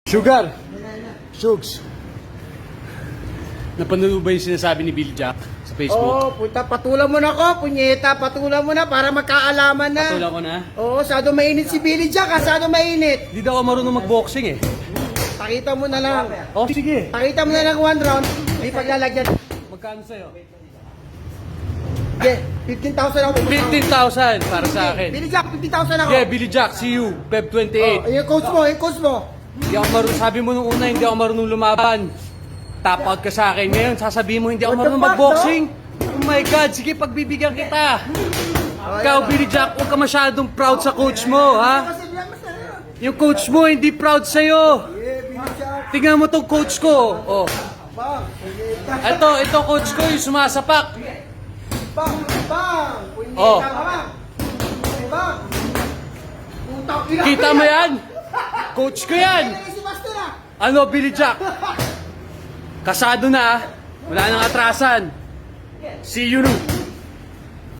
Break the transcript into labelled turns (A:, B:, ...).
A: Sugar! Shugs! Napanood ba yung sinasabi ni Bill Jack sa Facebook?
B: Oo, punta, patulan mo na ko, punyeta, patulan mo na para magkaalaman na.
A: Patulan ko na.
B: Oo, sado mainit si Billy Jack, sado mainit.
A: Hindi daw ako marunong mag-boxing eh.
B: Pakita mo na lang.
A: Oh, sige.
B: Pakita mo na lang 1 round, may paglalagyan.
A: Magkano sa'yo?
B: Yeah, 15,000 ako.
A: 15,000 para sa akin.
B: Billy Jack, 15,000 ako.
A: Yeah, Billy Jack, see you. Feb 28.
B: Yung coach mo, yung coach mo.
A: Hindi ako marunong, sabi mo nung una, hindi ako marunong lumaban. Tap out ka sa akin. Ngayon, sasabihin mo, hindi ako
B: What the
A: marunong
B: fuck,
A: mag-boxing. Oh my God, sige, pagbibigyan kita. Ikaw, Billy Jack, huwag ka masyadong proud sa coach mo, ha? Yung coach mo, hindi proud sa'yo.
B: Yeah, Billy Jack.
A: Tingnan mo tong coach ko. Oh.
B: Bang,
A: Ito coach ko, yung sumasapak.
B: bang, bang. Punyeta
A: Oh.
B: ka ba? Bang. Putang ina.
A: Kita mo yan? Coach ko yan.
B: Si Master ah.
A: Ano, Billy Jack? Kasado na, ah. Wala nang atrasan. See you.